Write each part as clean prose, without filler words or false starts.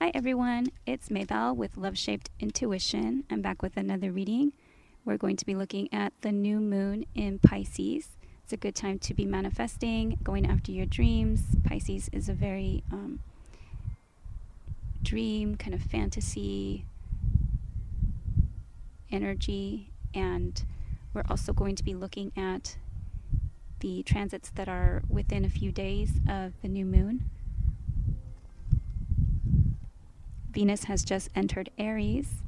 Hi everyone, it's Maybelle with Love Shaped Intuition. I'm back with another reading. We're going to be looking at the new moon in Pisces. It's a good time to be manifesting, going after your dreams. Pisces is a very dream, kind of fantasy energy, and we're also going to be looking at the transits that are within a few days of the new moon. Venus has just entered Aries,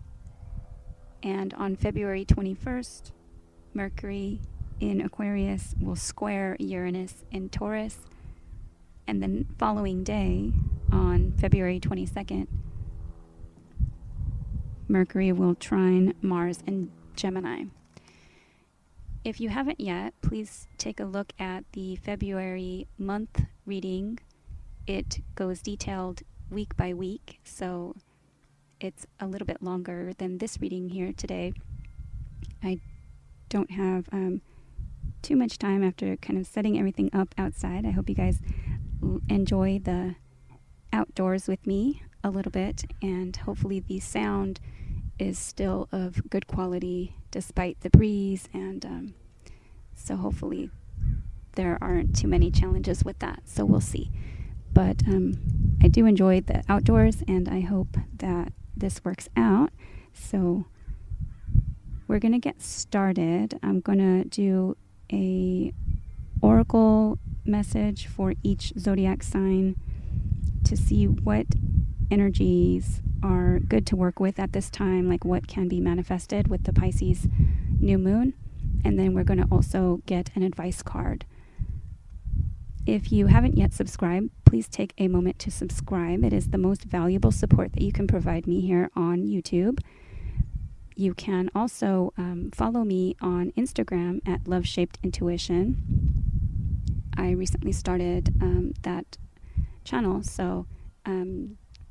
and on February 21st, Mercury in Aquarius will square Uranus in Taurus, and then following day, on February 22nd, Mercury will trine Mars in Gemini. If you haven't yet, please take a look at the February month reading. It goes detailed week by week, so it's a little bit longer than this reading here today. I don't have too much time after kind of setting everything up outside. I hope you guys enjoy the outdoors with me a little bit, and hopefully the sound is still of good quality despite the breeze, and so hopefully there aren't too many challenges with that, so we'll see. But I do enjoy the outdoors, and I hope that this works out. So we're going to get started. I'm going to do a oracle message for each zodiac sign to see what energies are good to work with at this time, like what can be manifested with the Pisces new moon. And then we're going to also get an advice card. If you haven't yet subscribed, please take a moment to subscribe. It is the most valuable support that you can provide me here on YouTube. You can also follow me on Instagram at Love Shaped Intuition. I recently started that channel, so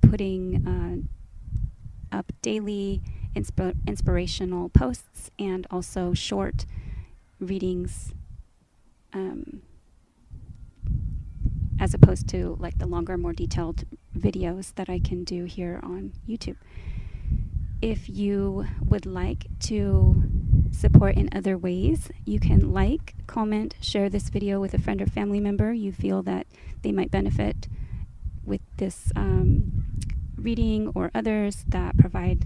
putting up daily inspirational posts and also short readings, as opposed to like the longer, more detailed videos that I can do here on YouTube. If you would like to support in other ways, you can like, comment, share this video with a friend or family member you feel that they might benefit with this reading, or others that provide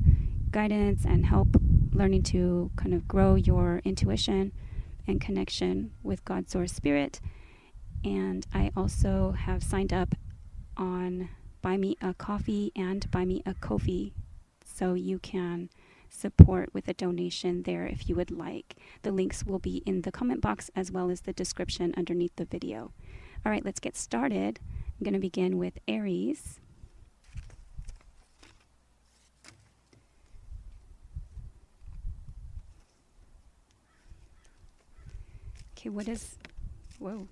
guidance and help learning to kind of grow your intuition and connection with God, Source, Spirit. And I also have signed up on Buy Me a Coffee and Buy Me a Ko-fi, so you can support with a donation there if you would like. The links will be in the comment box as well as the description underneath the video. All right, let's get started. I'm going to begin with Aries. Okay, whoa.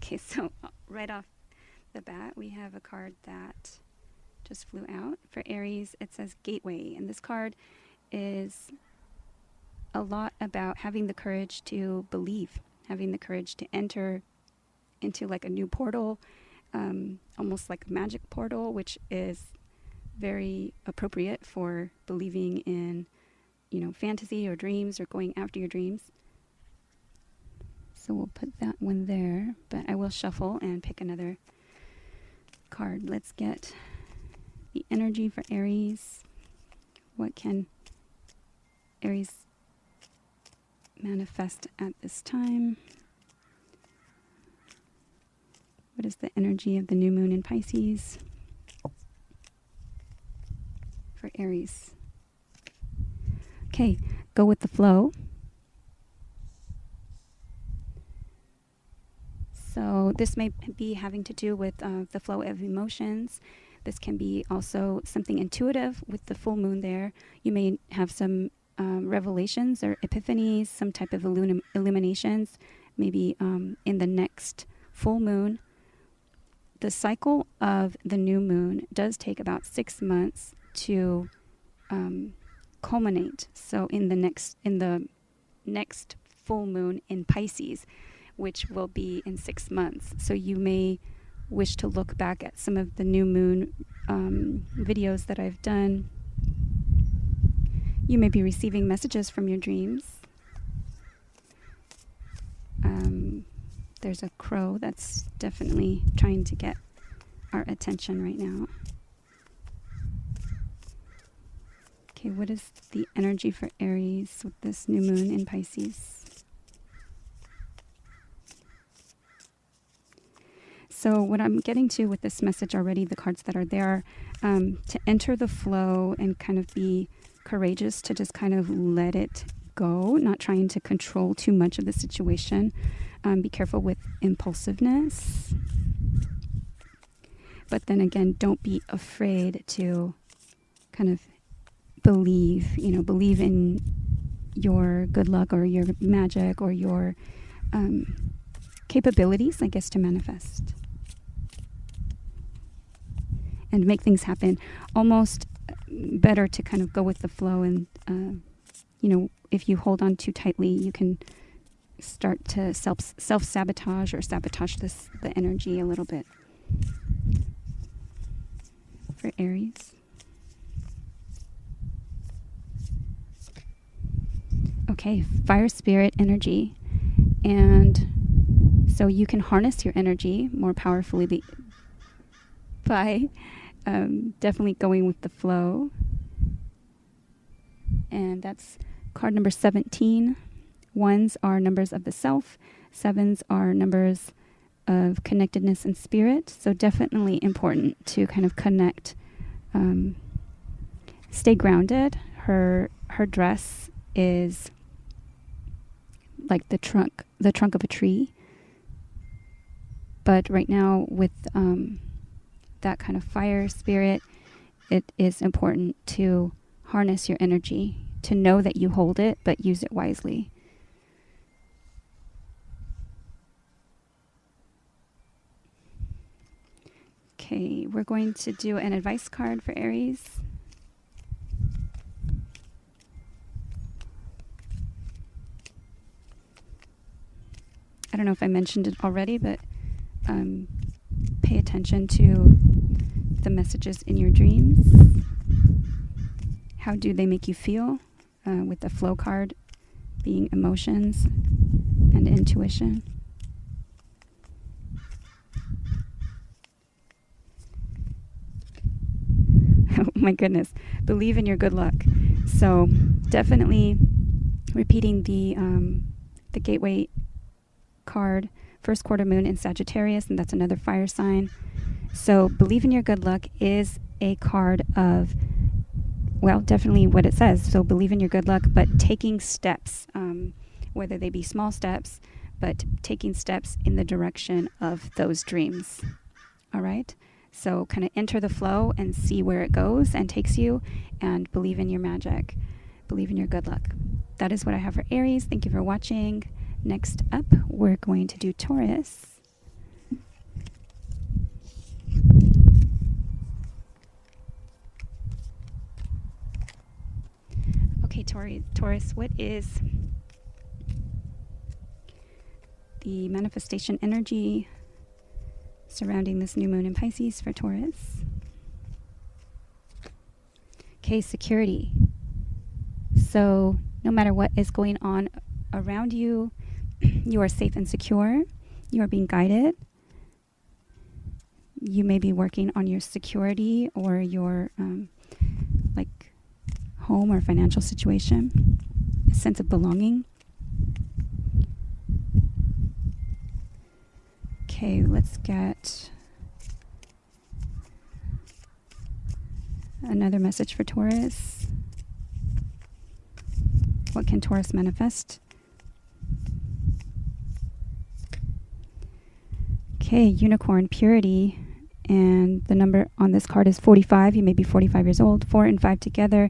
Okay, so right off the bat, we have a card that just flew out. For Aries, it says Gateway, and this card is a lot about having the courage to believe, having the courage to enter into like a new portal, almost like a magic portal, which is very appropriate for believing in, fantasy or dreams or going after your dreams. So we'll put that one there, but I will shuffle and pick another card. Let's get the energy for Aries. What can Aries manifest at this time? What is the energy of the new moon in Pisces for Aries? Okay, go with the flow. So this may be having to do with the flow of emotions. This can be also something intuitive with the full moon there. You may have some revelations or epiphanies, some type of illuminations, maybe in the next full moon. The cycle of the new moon does take about 6 months to culminate. So in the next full moon in Pisces, which will be in 6 months. So you may wish to look back at some of the new moon videos that I've done, you may be receiving messages from your dreams. There's a crow that's definitely trying to get our attention right now. Okay, what is the energy for Aries with this new moon in Pisces? So what I'm getting to with this message already, the cards that are there, to enter the flow and kind of be courageous, to just kind of let it go, not trying to control too much of the situation. Be careful with impulsiveness. But then again, don't be afraid to kind of believe in your good luck or your magic or your capabilities, I guess, to manifest and make things happen. Almost better to kind of go with the flow, and if you hold on too tightly, you can start to self-sabotage or sabotage the energy a little bit. For Aries. Okay, fire spirit energy. And so you can harness your energy more powerfully by definitely going with the flow. And that's card number 17. Ones are numbers of the self. Sevens are numbers of connectedness and spirit. So definitely important to kind of connect, stay grounded. Her dress is like the trunk of a tree. But right now with that kind of fire spirit, it is important to harness your energy, to know that you hold it, but use it wisely. Okay, we're going to do an advice card for Aries. I don't know if I mentioned it already, but pay attention to the messages in your dreams. How do they make you feel? With the flow card being emotions and intuition. Oh my goodness. Believe in your good luck. So definitely repeating the gateway card, first quarter moon in Sagittarius, and that's another fire sign. So believe in your good luck is a card of, well, definitely what it says. So believe in your good luck, but taking steps, whether they be small steps, but taking steps in the direction of those dreams. All right? So kind of enter the flow and see where it goes and takes you, and believe in your magic. Believe in your good luck. That is what I have for Aries. Thank you for watching. Next up, we're going to do Taurus. Okay, Taurus, what is the manifestation energy surrounding this new moon in Pisces for Taurus? Okay, security. So no matter what is going on around you, you are safe and secure. You are being guided. You may be working on your security or your home or financial situation, a sense of belonging. Okay, let's get another message for Taurus. What can Taurus manifest? Okay, unicorn, purity, and the number on this card is 45. You may be 45 years old. 4 and 5 together.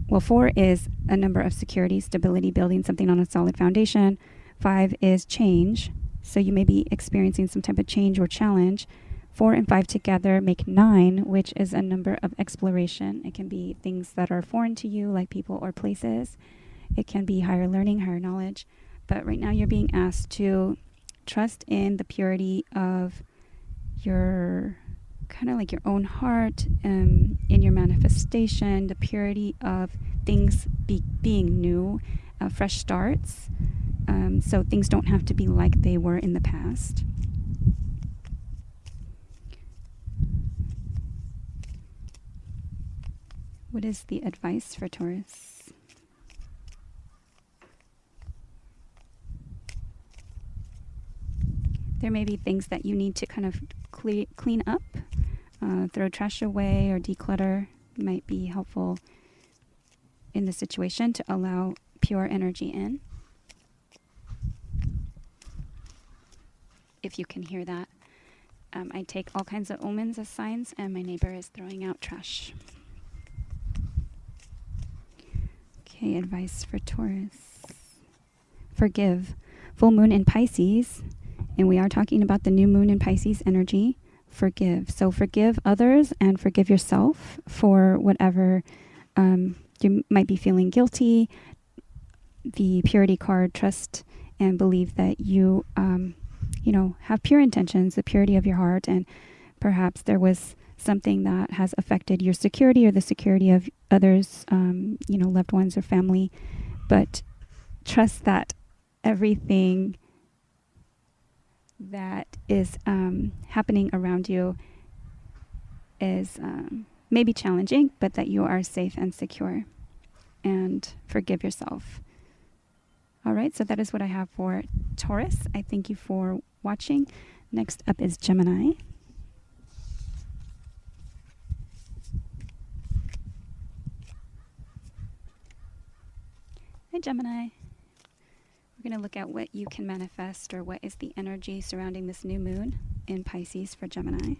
Well, 4 is a number of security, stability, building something on a solid foundation. 5 is change. So you may be experiencing some type of change or challenge. 4 and 5 together make 9, which is a number of exploration. It can be things that are foreign to you, like people or places. It can be higher learning, higher knowledge. But right now you're being asked to trust in the purity of your kind of like your own heart, in your manifestation, the purity of things being new, fresh starts. So things don't have to be like they were in the past. What is the advice for Taurus? There may be things that you need to kind of clean up, throw trash away or declutter. Might be helpful in the situation to allow pure energy in. If you can hear that. I take all kinds of omens as signs, and my neighbor is throwing out trash. Okay, advice for Taurus. Forgive. Full moon in Pisces, and we are talking about the new moon in Pisces energy. Forgive. So forgive others and forgive yourself for whatever you might be feeling guilty. The purity card, trust and believe that you, have pure intentions, the purity of your heart, and perhaps there was something that has affected your security or the security of others, loved ones or family. But trust that everything that is happening around you is maybe challenging, but that you are safe and secure. And forgive yourself. All right, so that is what I have for Taurus. I thank you for watching. Next up is Gemini. Hi, Gemini. We're going to look at what you can manifest, or what is the energy surrounding this new moon in Pisces for Gemini.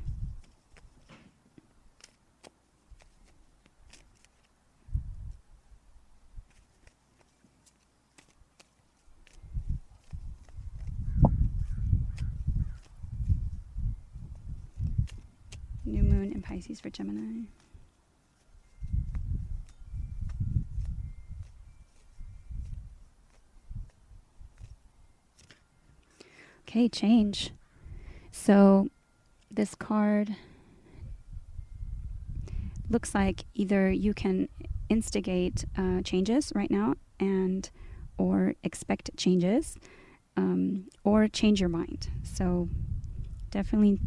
New moon in Pisces for Gemini. Okay, change. So this card looks like either you can instigate changes right now or expect changes, or change your mind. So definitely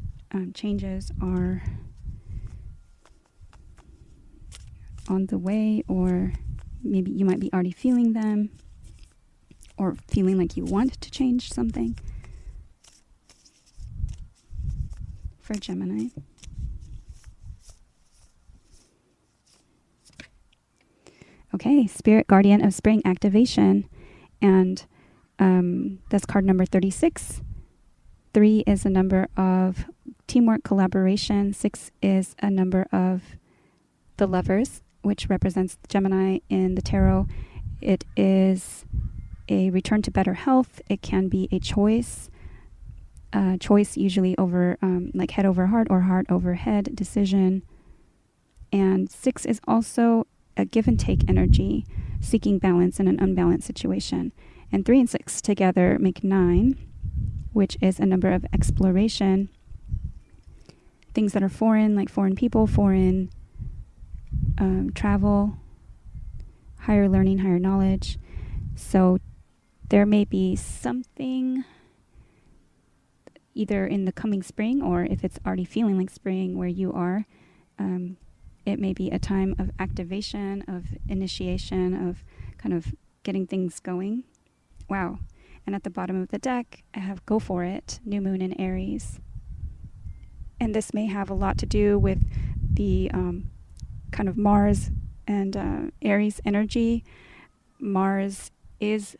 changes are on the way, or maybe you might be already feeling them, or feeling like you want to change something. For Gemini. Okay, Spirit Guardian of Spring activation. And that's card number 36. 3 is a number of teamwork, collaboration. 6 is a number of the Lovers, which represents Gemini in the tarot. It is a return to better health. It can be a choice. Choice usually over like head over heart or heart over head decision. And 6 is also a give and take energy, seeking balance in an unbalanced situation. And 3 and 6 together make 9, which is a number of exploration. Things that are foreign, like foreign people, foreign travel, higher learning, higher knowledge. So there may be something either in the coming spring, or if it's already feeling like spring where you are, it may be a time of activation, of initiation, of kind of getting things going. Wow. And at the bottom of the deck, I have Go For It, New Moon in Aries. And this may have a lot to do with the kind of Mars and Aries energy. Mars is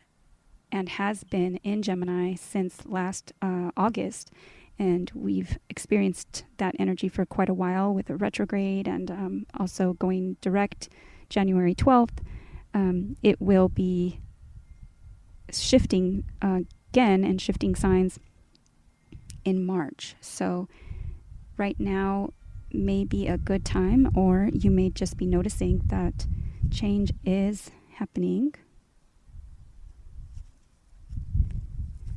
and has been in Gemini since last August. And we've experienced that energy for quite a while with a retrograde and also going direct January 12th. It will be shifting again and shifting signs in March. So right now may be a good time, or you may just be noticing that change is happening.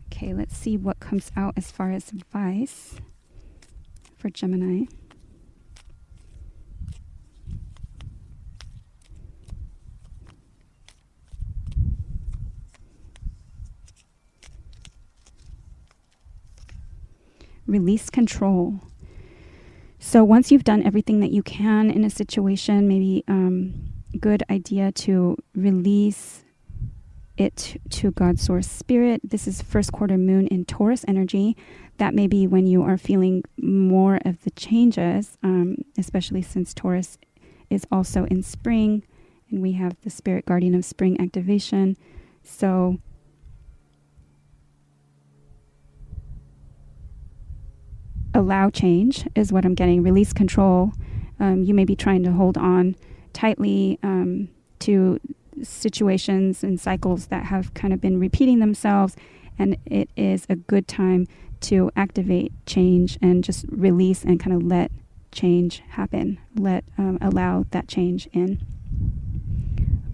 Okay, let's see what comes out as far as advice for Gemini. Release control. So once you've done everything that you can in a situation, maybe good idea to release it to God's source spirit. This is first quarter moon in Taurus energy. That may be when you are feeling more of the changes, especially since Taurus is also in spring, and we have the spirit guardian of spring activation. So allow change is what I'm getting. Release control. You may be trying to hold on tightly to situations and cycles that have kind of been repeating themselves, and it is a good time to activate change and just release and kind of let change happen. Allow that change in.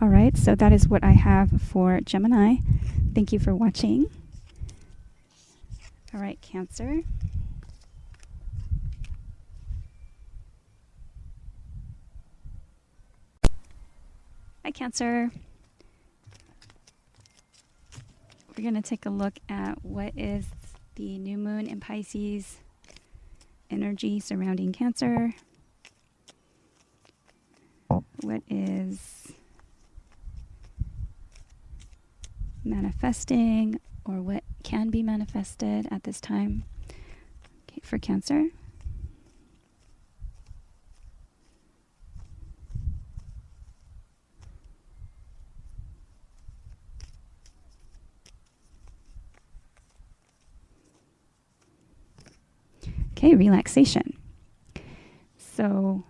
All right, so that is what I have for Gemini. Thank you for watching. All right, Cancer. Hi, Cancer. We're going to take a look at what is the new moon in Pisces energy surrounding Cancer. What is manifesting, or what can be manifested at this time? Okay, for Cancer. Okay, relaxation. So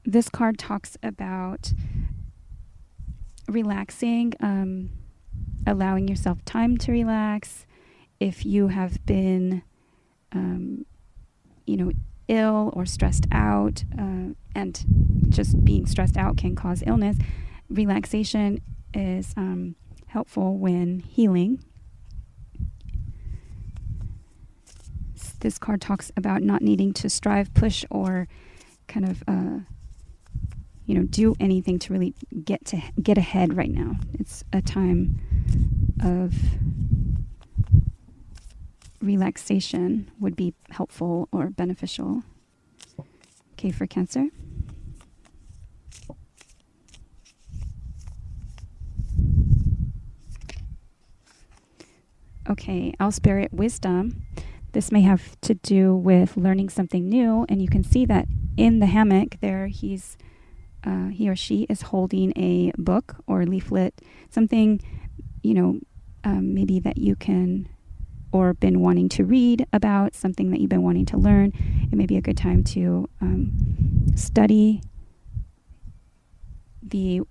this card talks about relaxing, allowing yourself time to relax. If you have been, ill or stressed out, and just being stressed out can cause illness, relaxation is helpful when healing. This card talks about not needing to strive, push, or kind of, do anything to really get ahead right now. It's a time of relaxation would be helpful or beneficial. Okay, for Cancer. Okay, Owl Spirit Wisdom. This may have to do with learning something new, and you can see that in the hammock there, he or she is holding a book or leaflet, something, maybe that you can or been wanting to read about, something that you've been wanting to learn. It may be a good time to study. The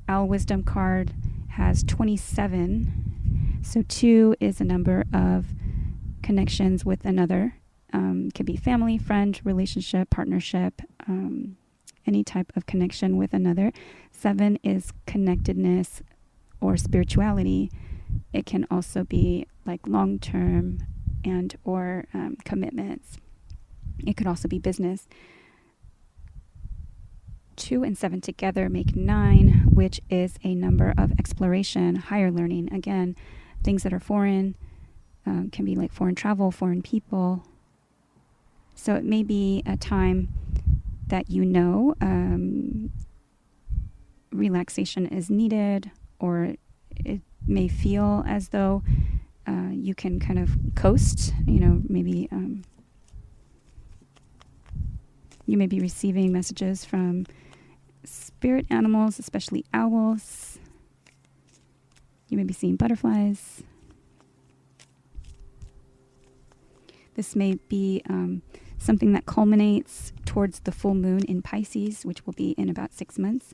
Owl Wisdom card has 27, so 2 is a number of connections with another. Could be family, friend, relationship, partnership, any type of connection with another. 7 is connectedness or spirituality. It can also be like long-term and or commitments. It could also be business. 2 and 7 together make 9, which is a number of exploration, higher learning. Again, things that are foreign, can be like foreign travel, foreign people. So it may be a time that relaxation is needed, or it may feel as though you can kind of coast, maybe you may be receiving messages from spirit animals, especially owls. You may be seeing butterflies. This may be something that culminates towards the full moon in Pisces, which will be in about 6 months.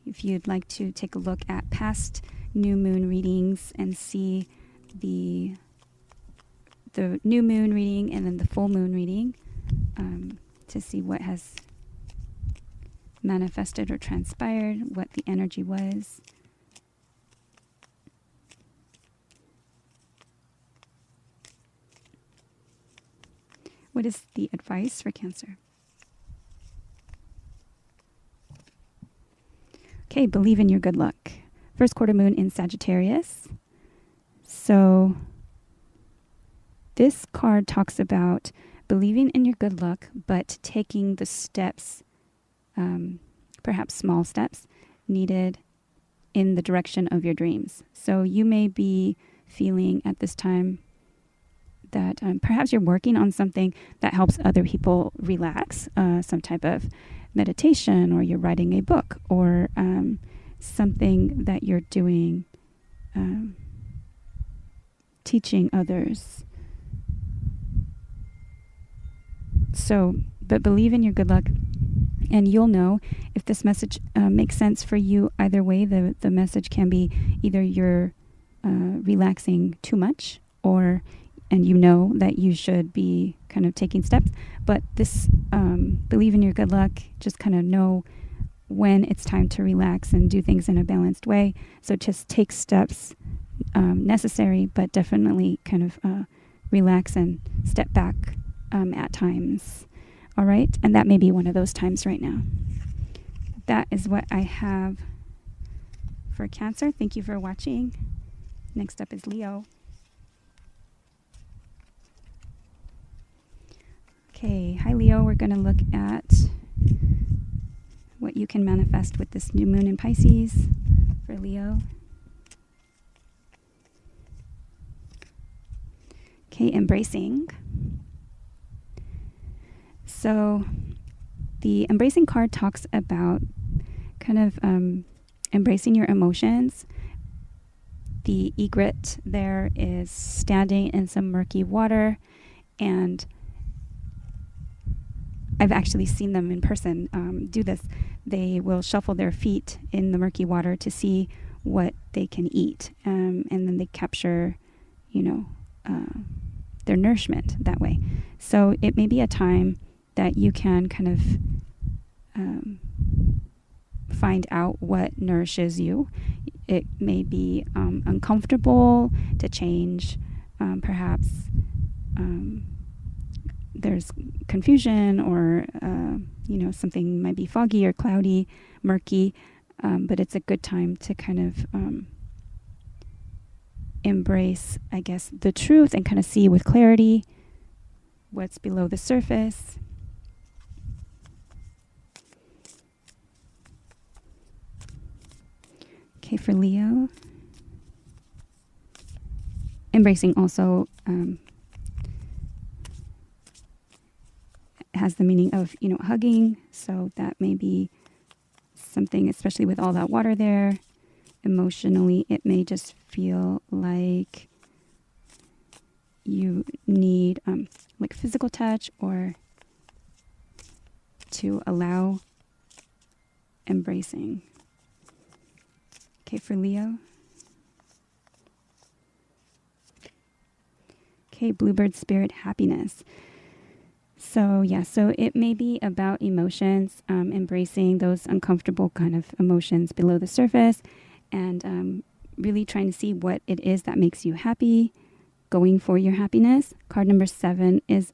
If you'd like to take a look at past new moon readings and see the new moon reading and then the full moon reading, to see what has manifested or transpired, what the energy was. What is the advice for Cancer? Okay, believe in your good luck. First quarter moon in Sagittarius. So this card talks about believing in your good luck, but taking the steps, perhaps small steps, needed in the direction of your dreams. So you may be feeling at this time that perhaps you're working on something that helps other people relax, some type of meditation, or you're writing a book, or something that you're doing, teaching others. So, but believe in your good luck, and you'll know if this message makes sense for you. Either way, the message can be either you're relaxing too much, and you know that you should be kind of taking steps. But this, believe in your good luck, just kind of know when it's time to relax and do things in a balanced way. So just take steps necessary, but definitely kind of relax and step back at times. All right? And that may be one of those times right now. That is what I have for Cancer. Thank you for watching. Next up is Leo. Okay, hi Leo. We're going to look at what you can manifest with this new moon in Pisces for Leo. Okay, embracing. So the embracing card talks about kind of embracing your emotions. The egret there is standing in some murky water, and I've actually seen them in person do this. They will shuffle their feet in the murky water to see what they can eat, and then they capture, their nourishment that way. So it may be a time that you can kind of find out what nourishes you. It may be uncomfortable to change, perhaps. There's confusion, or something might be foggy or cloudy, murky, but it's a good time to kind of embrace, I guess, the truth and kind of see with clarity what's below the surface. Okay, for Leo, embracing also has the meaning of, hugging. So that may be something, especially with all that water there. Emotionally, it may just feel like you need like physical touch, or to allow embracing. Okay, for Leo. Okay, Bluebird Spirit, happiness. So it may be about emotions, embracing those uncomfortable kind of emotions below the surface, and really trying to see what it is that makes you happy, going for your happiness. Card number 7 is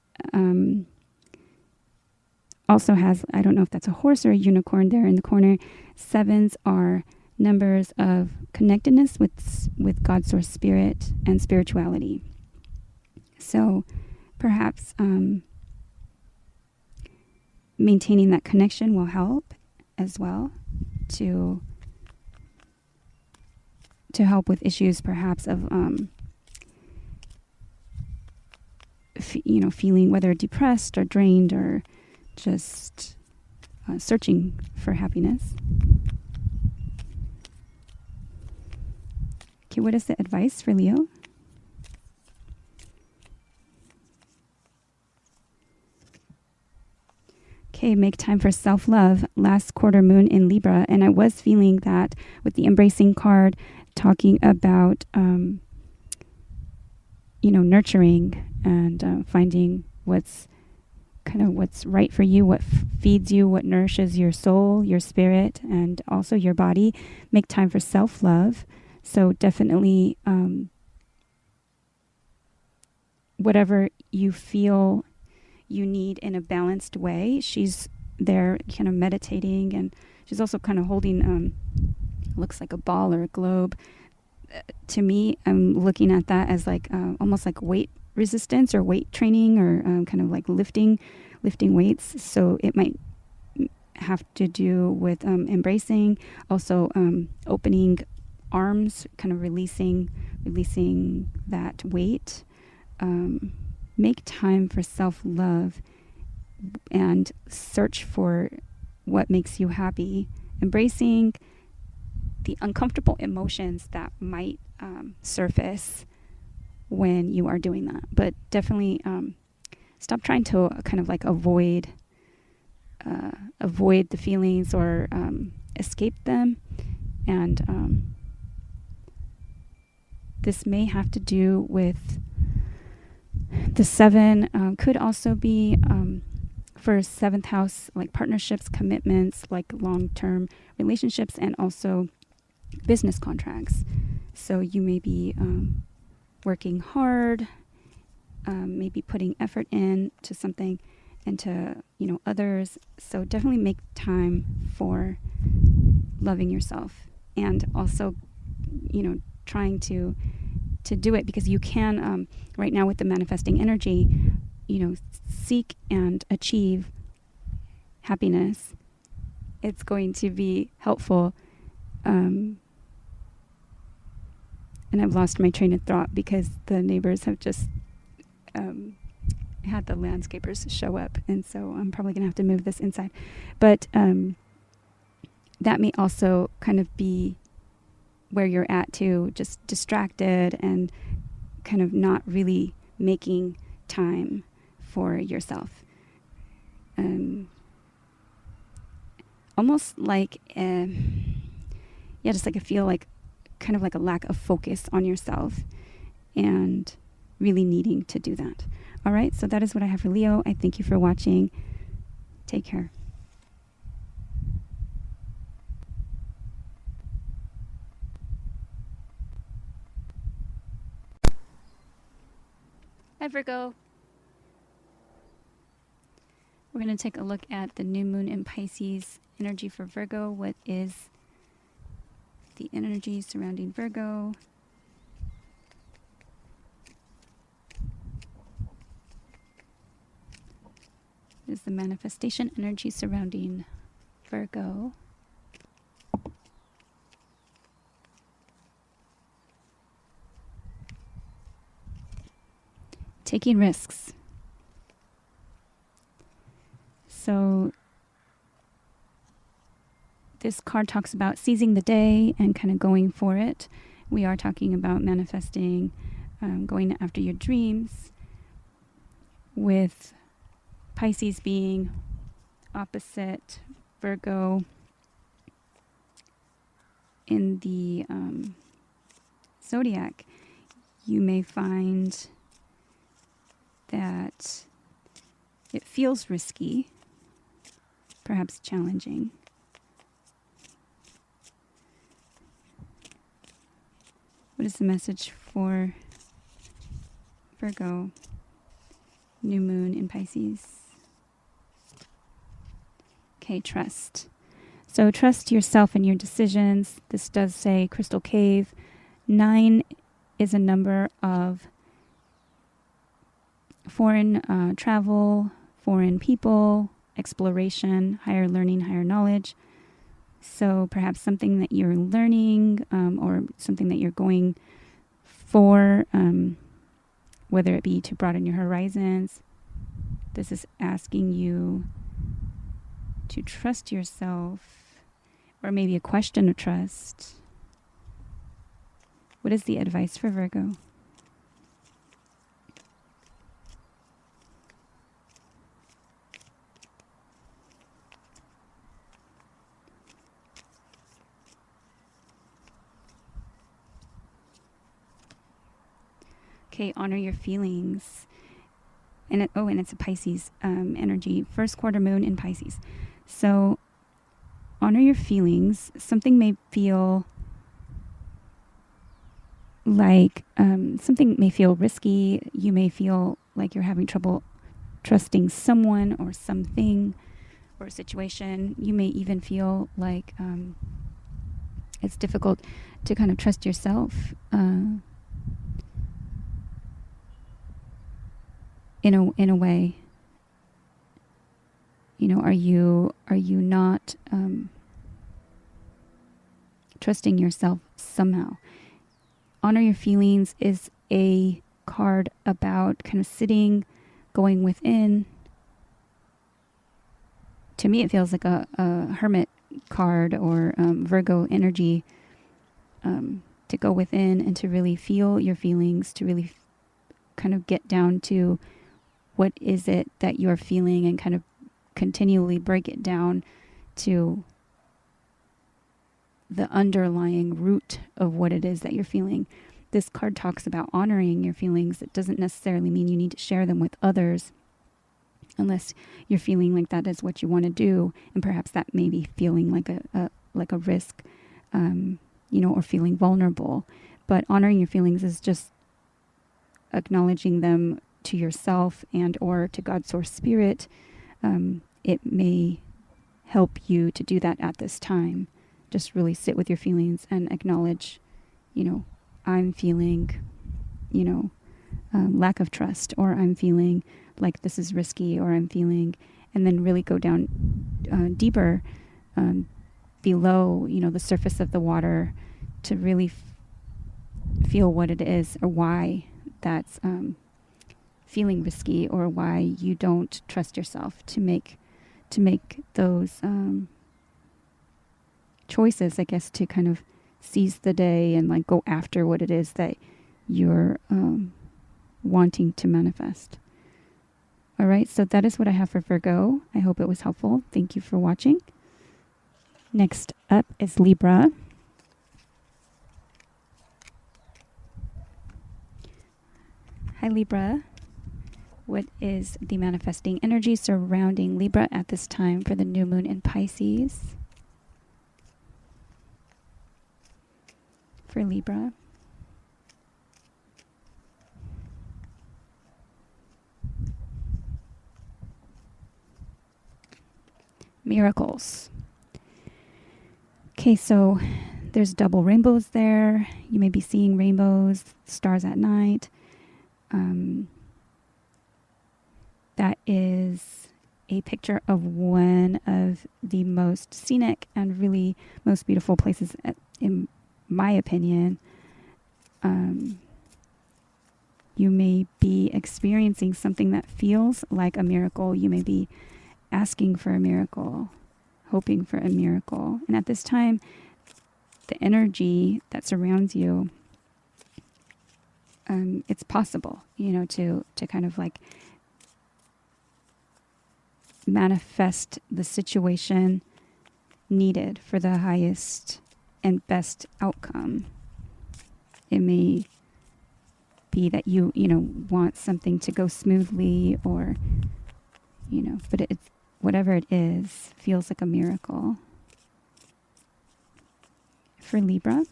also has, I don't know if that's a horse or a unicorn there in the corner. 7s are numbers of connectedness with God, Source, Spirit, and spirituality. So perhaps maintaining that connection will help as well to help with issues perhaps of feeling whether depressed or drained, or just searching for happiness. Okay, what is the advice for Leo? Okay, make time for self-love. Last quarter moon in Libra. And I was feeling that with the embracing card, talking about, nurturing and finding what's right for you, what feeds you, what nourishes your soul, your spirit, and also your body. Make time for self-love. So definitely whatever you feel you need in a balanced way. She's there kind of meditating, and she's also kind of holding, looks like a ball or a globe. To me, I'm looking at that as like almost like weight resistance or weight training, or kind of like lifting weights. So it might have to do with embracing, also opening arms, kind of releasing that weight. Make time for self-love and search for what makes you happy, embracing the uncomfortable emotions that might surface when you are doing that. But definitely stop trying to kind of like avoid the feelings or escape them. And this may have to do with the 7, could also be for 7th house, like partnerships, commitments, like long-term relationships, and also business contracts. So you may be working hard, maybe putting effort into something, and to, others. So definitely make time for loving yourself, and also, trying to do it, because you can, right now with the manifesting energy, seek and achieve happiness. It's going to be helpful. And I've lost my train of thought because the neighbors have just had the landscapers show up. And so I'm probably going to have to move this inside. But that may also kind of be where you're at too, just distracted and kind of not really making time for yourself. Almost like, just like I feel like kind of like a lack of focus on yourself and really needing to do that. All right, so that is what I have for Leo. I thank you for watching. Take care. Hi, Virgo. We're going to take a look at the new moon in Pisces energy for Virgo. What is the energy surrounding Virgo? What is the manifestation energy surrounding Virgo? Taking risks. So this card talks about seizing the day and kind of going for it. We are talking about manifesting, going after your dreams, with Pisces being opposite Virgo in the Zodiac. You may find that it feels risky, perhaps challenging. What is the message for Virgo, new moon in Pisces? Okay, trust. So trust yourself and your decisions. This does say Crystal Cave. 9 is a number of foreign travel, foreign people, exploration, higher learning, higher knowledge. So perhaps something that you're learning, or something that you're going for, whether it be to broaden your horizons. This is asking you to trust yourself, or maybe a question of trust. What is the advice for Virgo? Okay, honor your feelings. And it's a Pisces energy. First quarter moon in Pisces. So honor your feelings. Something may feel like, something may feel risky. You may feel like you're having trouble trusting someone or something or a situation. You may even feel like it's difficult to kind of trust yourself in a way. You know, are you not trusting yourself somehow? Honor Your Feelings is a card about kind of sitting, going within. To me, it feels like a hermit card or Virgo energy, to go within and to really feel your feelings, to really kind of get down to what is it that you're feeling and kind of continually break it down to the underlying root of what it is that you're feeling. This card talks about honoring your feelings. It doesn't necessarily mean you need to share them with others unless you're feeling like that is what you want to do, and perhaps that may be feeling like a risk, or feeling vulnerable. But honoring your feelings is just acknowledging them to yourself and or to God's source spirit. It may help you to do that at this time. Just really sit with your feelings and acknowledge, I'm feeling, lack of trust, or I'm feeling like this is risky, or I'm feeling, and then really go down deeper below, the surface of the water to really feel what it is or why that's feeling risky, or why you don't trust yourself to make those choices, I guess, to kind of seize the day and like go after what it is that you're wanting to manifest. All right, so that is what I have for Virgo. I hope it was helpful. Thank you for watching. Next up is Libra. Hi, Libra. What is the manifesting energy surrounding Libra at this time for the new moon in Pisces? For Libra. Miracles. Okay, so there's double rainbows there. You may be seeing rainbows, stars at night. That is a picture of one of the most scenic and really most beautiful places, in my opinion. You may be experiencing something that feels like a miracle. You may be asking for a miracle, hoping for a miracle. And at this time, the energy that surrounds you, it's possible, to kind of like manifest the situation needed for the highest and best outcome. It may be that you want something to go smoothly, or, but it's whatever it is, feels like a miracle. For Libra.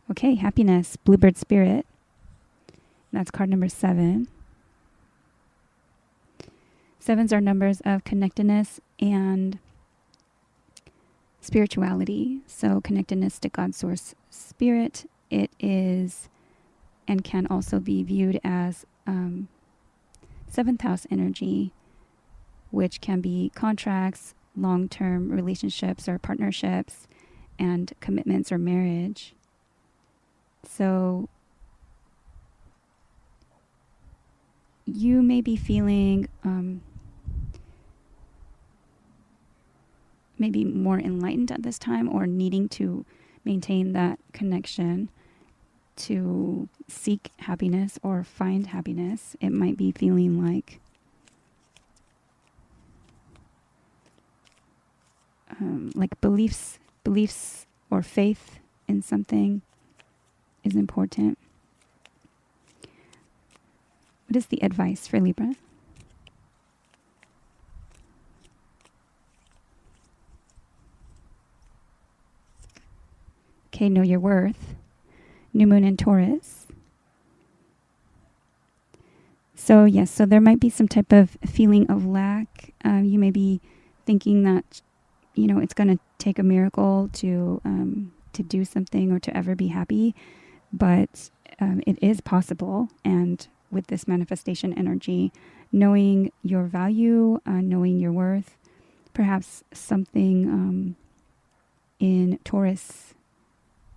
Okay, happiness, Bluebird Spirit. That's card number 7. 7s are numbers of connectedness and spirituality. So connectedness to God's source spirit. It is and can also be viewed as 7th house energy, which can be contracts, long-term relationships or partnerships, and commitments or marriage. So you may be feeling maybe more enlightened at this time, or needing to maintain that connection to seek happiness or find happiness. It might be feeling like beliefs or faith in something is important. What is the advice for Libra? Okay, know your worth. new moon in Taurus. So yes, so there might be some type of feeling of lack. You may be thinking that, you know, it's going to take a miracle to do something or to ever be happy, but it is possible. And with this manifestation energy, knowing your value, knowing your worth, perhaps something in Taurus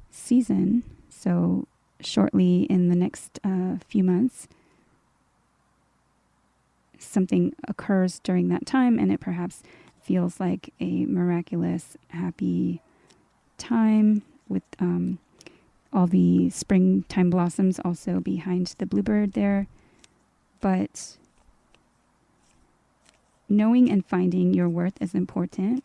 season, so shortly in the next few months, something occurs during that time, and it perhaps feels like a miraculous, happy time with all the springtime blossoms also behind the bluebird there. But knowing and finding your worth is important.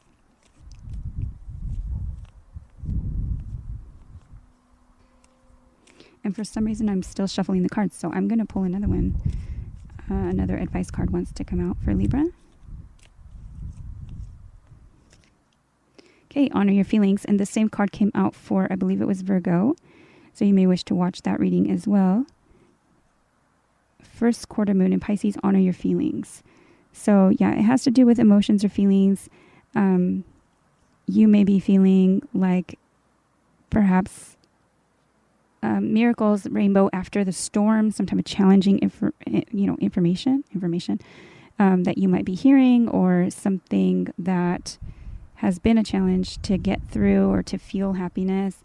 And for some reason, I'm still shuffling the cards, so I'm going to pull another one. Another advice card wants to come out for Libra. Okay, honor your feelings. And the same card came out for, I believe it was Virgo. So you may wish to watch that reading as well. First quarter moon in Pisces, honor your feelings. So yeah, it has to do with emotions or feelings. You may be feeling like perhaps miracles, rainbow after the storm, some type of challenging information that you might be hearing, or something that has been a challenge to get through or to feel happiness.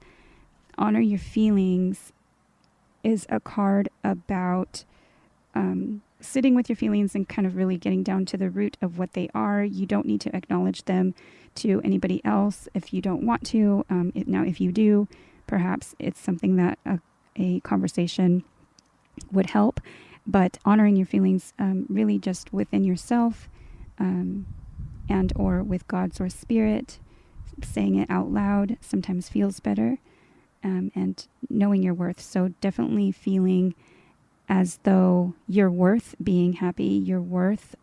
Honor your feelings is a card about sitting with your feelings and kind of really getting down to the root of what they are. You don't need to acknowledge them to anybody else if you don't want to. Now, if you do, perhaps it's something that a conversation would help. But honoring your feelings really just within yourself, and or with God's or spirit, saying it out loud sometimes feels better, and knowing your worth. So definitely feeling as though you're worth being happy, you're worth,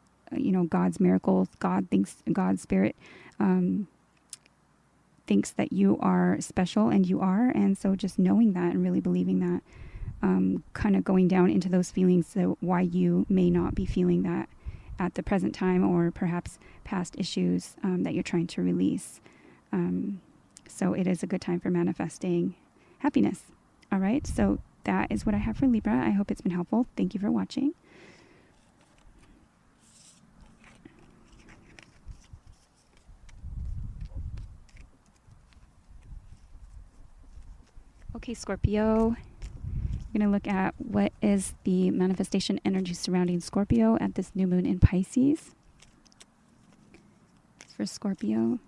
God's miracles. God's spirit thinks that you are special, and you are. And so just knowing that and really believing that, kind of going down into those feelings, so why you may not be feeling that at the present time, or perhaps past issues that you're trying to release. So it is a good time for manifesting happiness. All right. So that is what I have for Libra. I hope it's been helpful. Thank you for watching. Okay, Scorpio. We're going to look at what is the manifestation energy surrounding Scorpio at this new moon in Pisces. For Scorpio.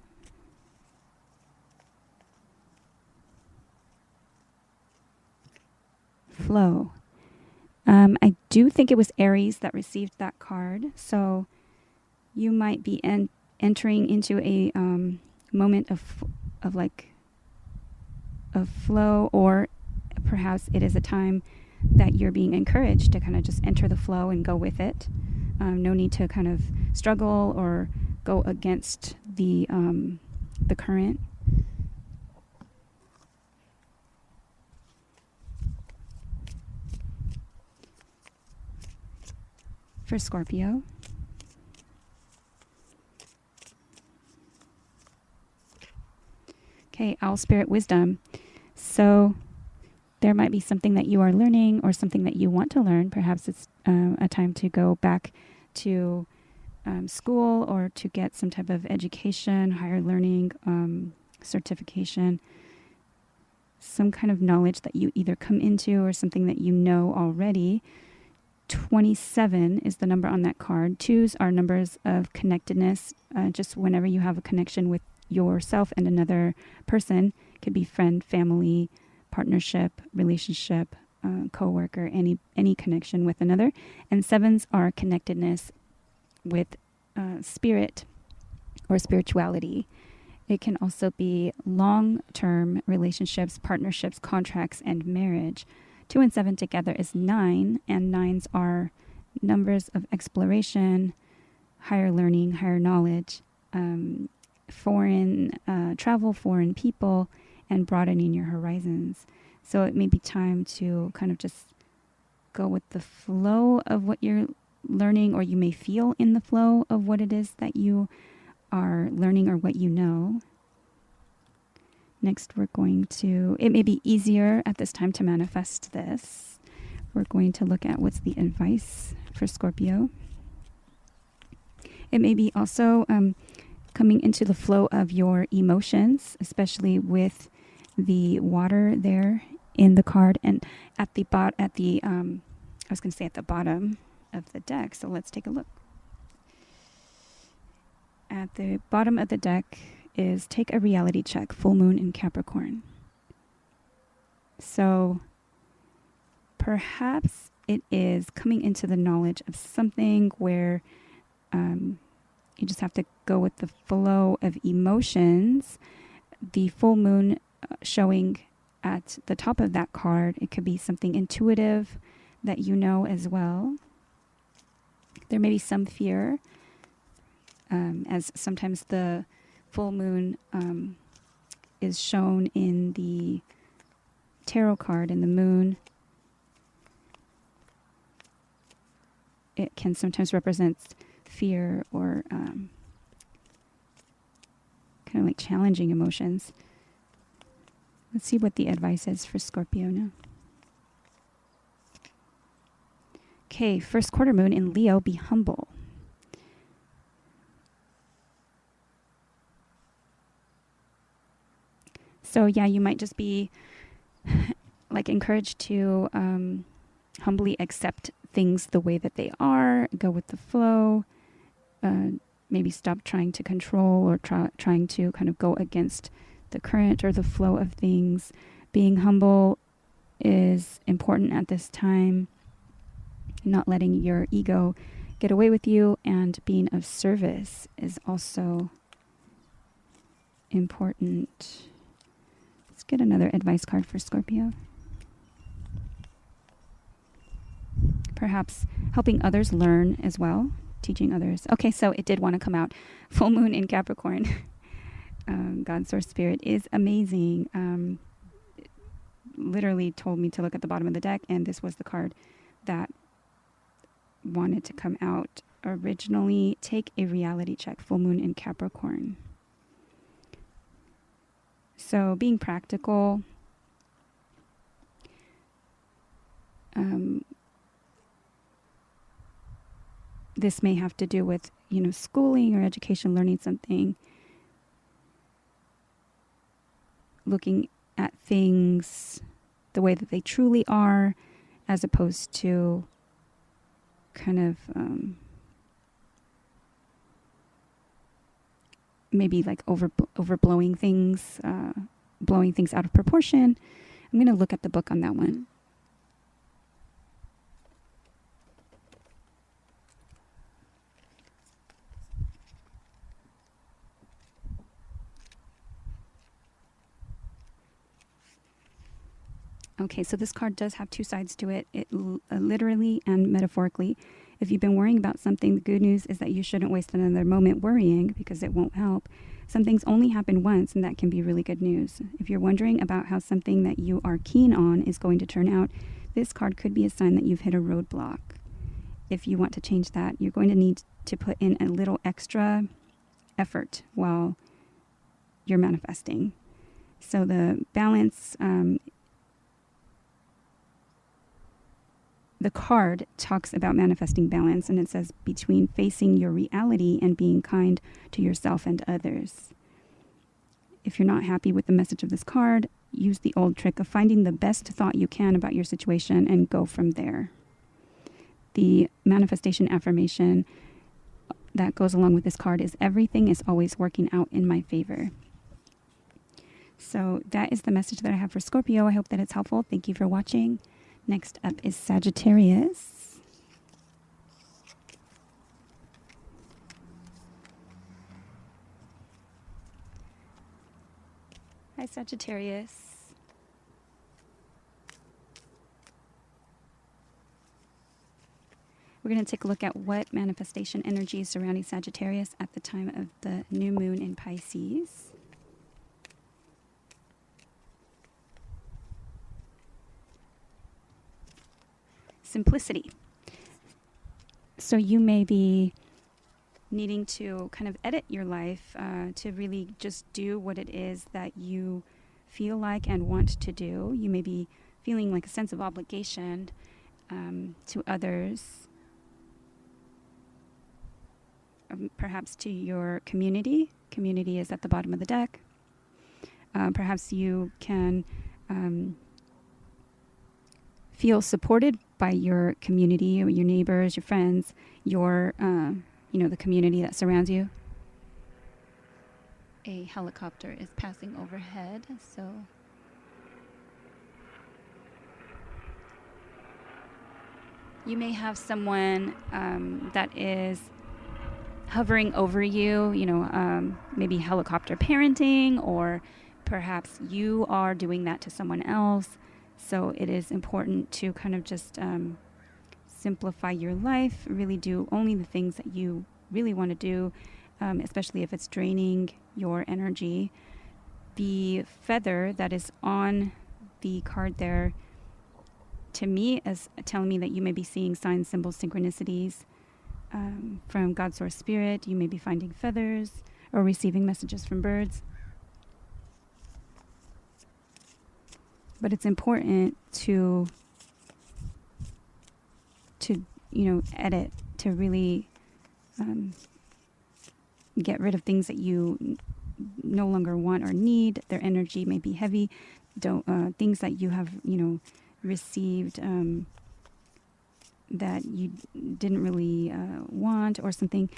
Flow. I do think it was Aries that received that card. So you might be entering into a moment of flow, or perhaps it is a time that you're being encouraged to kind of just enter the flow and go with it. No need to kind of struggle or go against the current. For Scorpio. Okay, Owl Spirit Wisdom. So there might be something that you are learning or something that you want to learn. Perhaps it's a time to go back to school, or to get some type of education, higher learning, certification, some kind of knowledge that you either come into or something that you know already. 27 is the number on that card. Twos are numbers of connectedness. Just whenever you have a connection with yourself and another person, could be friend, family, partnership, relationship, co-worker, any connection with another. And sevens are connectedness with spirit or spirituality. It can also be long-term relationships, partnerships, contracts, and marriage. 2 and 7 together is 9, and 9s are numbers of exploration, higher learning, higher knowledge, foreign travel, foreign people, and broadening your horizons. So it may be time to kind of just go with the flow of what you're learning, or you may feel in the flow of what it is that you are learning or what you know. Next, we're going to, it may be easier at this time to manifest this. We're going to look at what's the advice for Scorpio. It may be also coming into the flow of your emotions, especially with the water there in the card and at the I was going to say at the bottom of the deck. So let's take a look. At the bottom of the deck is take a reality check, full moon in Capricorn. So perhaps it is coming into the knowledge of something where you just have to go with the flow of emotions. The full moon showing at the top of that card, it could be something intuitive that you know as well. There may be some fear, as sometimes the full moon is shown in the tarot card in the moon. It can sometimes represent fear or kind of like challenging emotions. Let's see what the advice is for Scorpio now. Okay, first quarter moon in Leo, be humble. So yeah, you might just be like encouraged to humbly accept things the way that they are, go with the flow, maybe stop trying to control or trying to kind of go against the current or the flow of things. Being humble is important at this time, not letting your ego get away with you, and being of service is also important. Let's get another advice card for Scorpio. Perhaps helping others learn as well, teaching others. Okay, so it did want to come out. Full moon in Capricorn. God, Source, Spirit is amazing. It literally told me to look at the bottom of the deck, and this was the card that wanted to come out originally. Take a reality check, full moon in Capricorn. So being practical, this may have to do with, schooling or education, learning something, looking at things the way that they truly are, as opposed to kind of maybe like overblowing things, blowing things out of proportion. I'm going to look at the book on that one. Okay, so this card does have two sides to it, literally and metaphorically. If you've been worrying about something, the good news is that you shouldn't waste another moment worrying, because it won't help. Some things only happen once, and that can be really good news. If you're wondering about how something that you are keen on is going to turn out, this card could be a sign that you've hit a roadblock. If you want to change that, you're going to need to put in a little extra effort while you're manifesting. So the balance, the card talks about manifesting balance, and it says between facing your reality and being kind to yourself and others. If you're not happy with the message of this card, use the old trick of finding the best thought you can about your situation and go from there. The manifestation affirmation that goes along with this card is everything is always working out in my favor. So that is the message that I have for Scorpio. I hope that it's helpful. Thank you for watching. Next up is Sagittarius. Hi, Sagittarius. We're going to take a look at what manifestation energy is surrounding Sagittarius at the time of the new moon in Pisces. simplicity. So you may be needing to kind of edit your life to really just do what it is that you feel like and want to do. You may be feeling like a sense of obligation to others, perhaps to your community. Community is at the bottom of the deck. Perhaps you can feel supported by your community or your neighbors, your friends, your, the community that surrounds you. A helicopter is passing overhead, so you may have someone that is hovering over you, maybe helicopter parenting, or perhaps you are doing that to someone else. So it is important to kind of just simplify your life, really do only the things that you really want to do, especially if it's draining your energy. The feather that is on the card there, to me, is telling me that you may be seeing signs, symbols, synchronicities from God, Source, Spirit. You may be finding feathers or receiving messages from birds. But it's important to edit, to really get rid of things that you no longer want or need. Their energy may be heavy. Things that you have, received that you didn't really want, or something.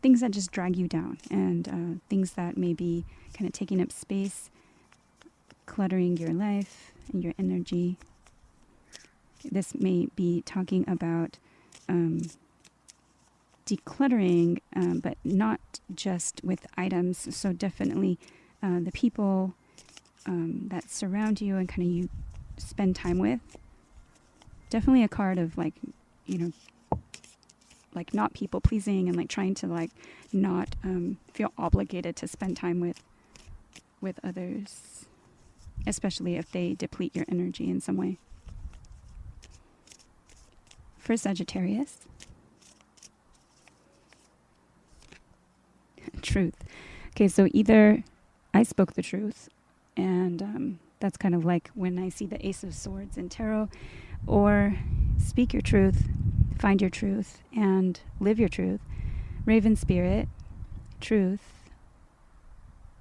Things that just drag you down, and things that may be kind of taking up space, cluttering your life and your energy. This may be talking about decluttering, but not just with items. So definitely the people that surround you and kind of you spend time with. Definitely a card of like not people pleasing, and like trying to like not feel obligated to spend time with others, especially if they deplete your energy in some way. For Sagittarius, truth. Okay, so either I spoke the truth, and that's kind of like when I see the Ace of Swords in tarot, or speak your truth, find your truth, and live your truth. Raven Spirit, truth,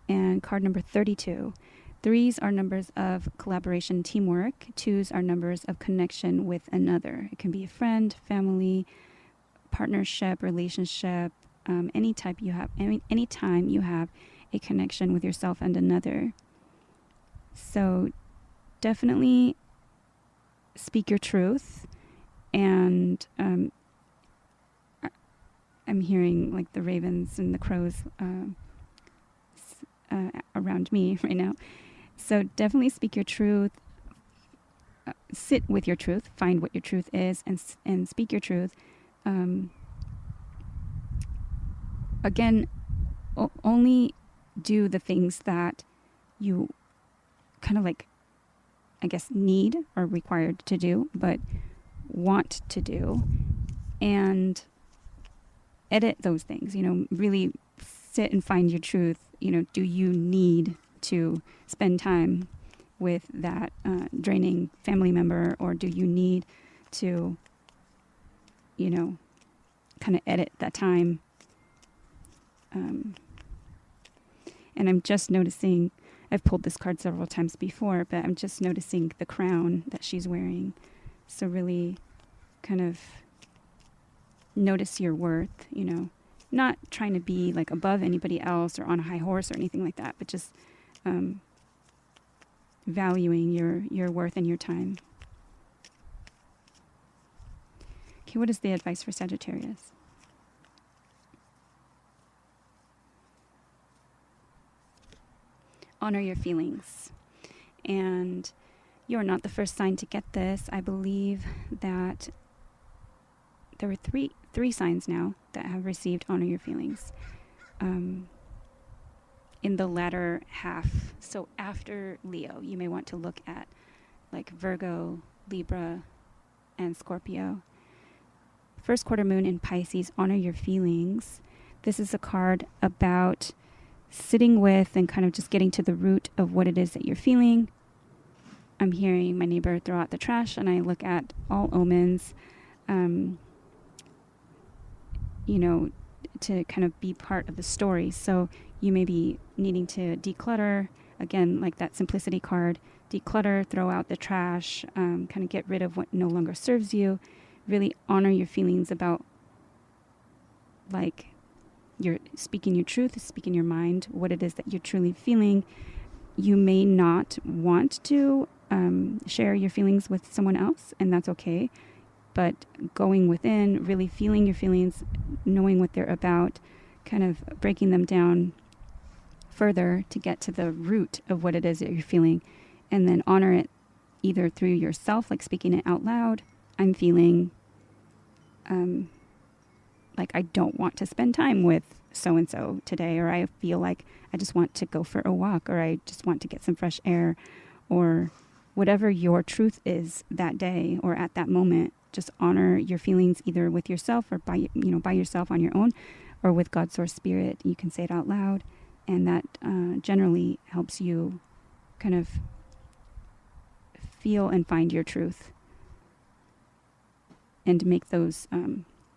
and card number 32. 3s are numbers of collaboration, teamwork. 2s are numbers of connection with another. It can be a friend, family, partnership, relationship, any time you have a connection with yourself and another. So definitely speak your truth. And I'm hearing like the ravens and the crows around me right now. So definitely speak your truth. Sit with your truth. Find what your truth is, and speak your truth. Again, only do the things that you kind of like, I guess, need or required to do, but want to do, and edit those things. Really sit and find your truth. Do you need to spend time with that draining family member, or do you need to, kind of edit that time? And I'm just noticing, I've pulled this card several times before, but I'm just noticing the crown that she's wearing. So really kind of notice your worth, not trying to be like above anybody else or on a high horse or anything like that, but just valuing your worth and your time. Okay, what is the advice for Sagittarius? Honor your feelings. And you're not the first sign to get this. I believe that there were three signs now that have received honor your feelings in the latter half. So after Leo, you may want to look at like Virgo, Libra, and Scorpio. First quarter moon in Pisces, honor your feelings. This is a card about sitting with and kind of just getting to the root of what it is that you're feeling. I'm hearing my neighbor throw out the trash, and I look at all omens, to kind of be part of the story. So you may be needing to declutter, again, like that simplicity card, declutter, throw out the trash, kind of get rid of what no longer serves you. Really honor your feelings about, like, you're speaking your truth, speaking your mind, what it is that you're truly feeling. You may not want to share your feelings with someone else, and that's okay. But going within, really feeling your feelings, knowing what they're about, kind of breaking them down further to get to the root of what it is that you're feeling, and then honor it either through yourself, like speaking it out loud. I'm feeling like I don't want to spend time with so-and-so today, or I feel like I just want to go for a walk, or I just want to get some fresh air, or whatever your truth is that day or at that moment. Just honor your feelings either with yourself or by yourself on your own, or with God's source spirit. You can say it out loud, and that generally helps you kind of feel and find your truth, and make those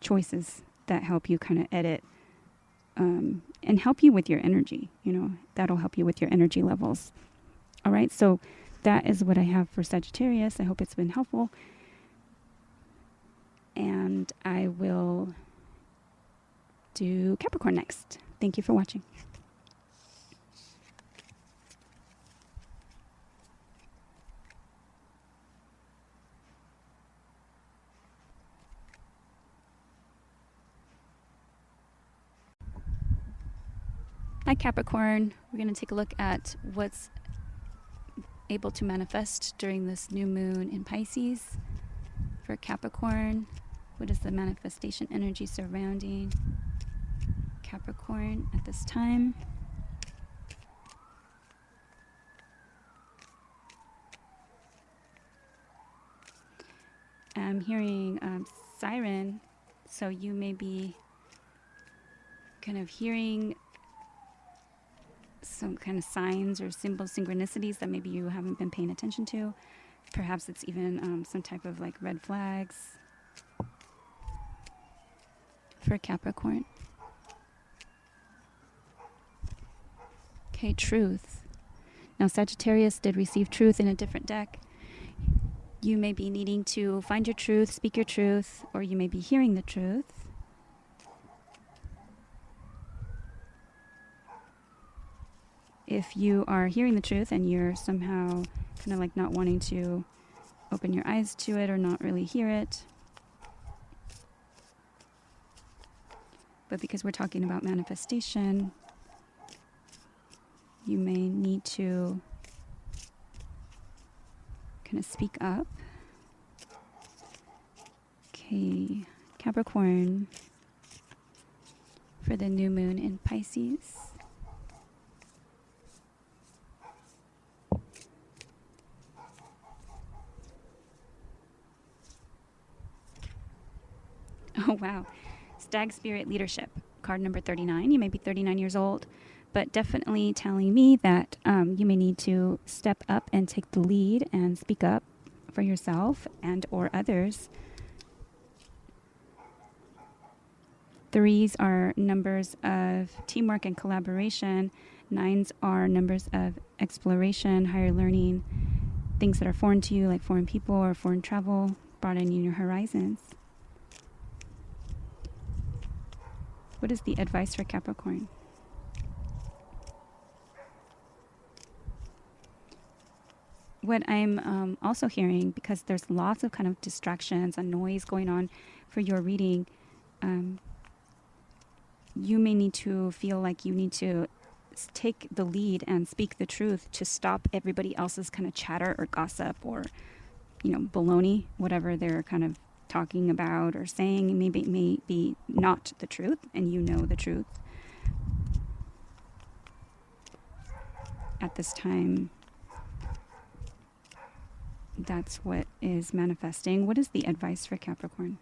choices that help you kind of edit and help you with your energy. That'll help you with your energy levels. All right, so that is what I have for Sagittarius. I hope it's been helpful. And I will do Capricorn next. Thank you for watching. Hi Capricorn, we're going to take a look at what's able to manifest during this new moon in Pisces. For Capricorn, what is the manifestation energy surrounding Capricorn at this time? I'm hearing siren, so you may be kind of hearing some kind of signs or symbols, synchronicities that maybe you haven't been paying attention to. Perhaps it's even some type of like red flags for Capricorn. Okay, truth. Now Sagittarius did receive truth in a different deck. You may be needing to find your truth, speak your truth, or you may be hearing the truth. If you are hearing the truth and you're somehow kind of like not wanting to open your eyes to it or not really hear it, but because we're talking about manifestation, you may need to kind of speak up. Okay, Capricorn, for the new moon in Pisces. Oh, wow. Stag Spirit Leadership, card number 39. You may be 39 years old, but definitely telling me that you may need to step up and take the lead and speak up for yourself and or others. 3s are numbers of teamwork and collaboration. 9s are numbers of exploration, higher learning, things that are foreign to you, like foreign people or foreign travel, broadening your horizons. What is the advice for Capricorn? What I'm also hearing, because there's lots of kind of distractions and noise going on for your reading, you may need to feel like you need to take the lead and speak the truth to stop everybody else's kind of chatter or gossip or, baloney, whatever they're kind of talking about or saying. May be not the truth, and you know the truth. At this time, that's what is manifesting. What is the advice for Capricorn?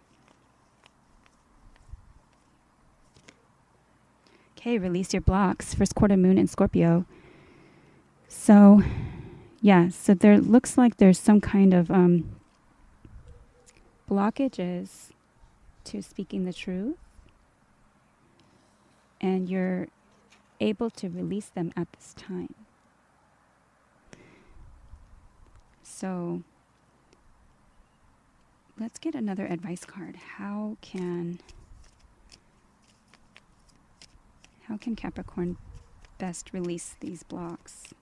Okay, release your blocks. First quarter moon in Scorpio. So, yeah, so there looks like there's some kind of blockages to speaking the truth. And you're able to release them at this time. So, let's get another advice card. How can Capricorn best release these blocks?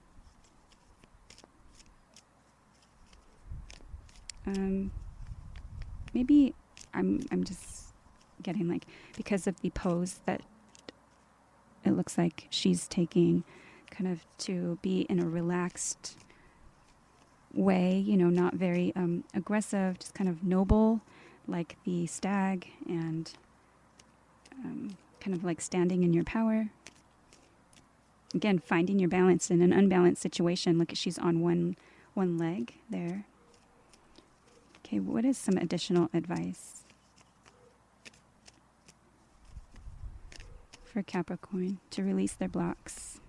Maybe I'm just getting like, because of the pose that it looks like she's taking, kind of to be in a relaxed way, you know, not very aggressive, just kind of noble, like the stag, and kind of like standing in your power. Again, finding your balance in an unbalanced situation. Look, she's on one leg there. Okay, what is some additional advice for Capricorn to release their blocks?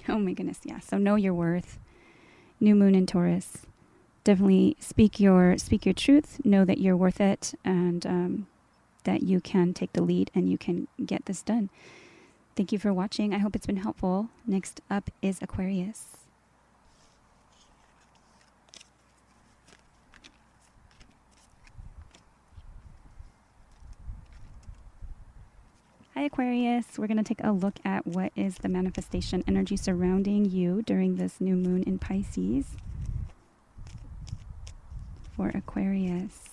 Oh my goodness, yeah. So know your worth. New moon in Taurus. Definitely speak your truth. Know that you're worth it, and that you can take the lead and you can get this done. Thank you for watching. I hope it's been helpful. Next up is Aquarius. Hi Aquarius, we're going to take a look at what is the manifestation energy surrounding you during this new moon in Pisces for Aquarius.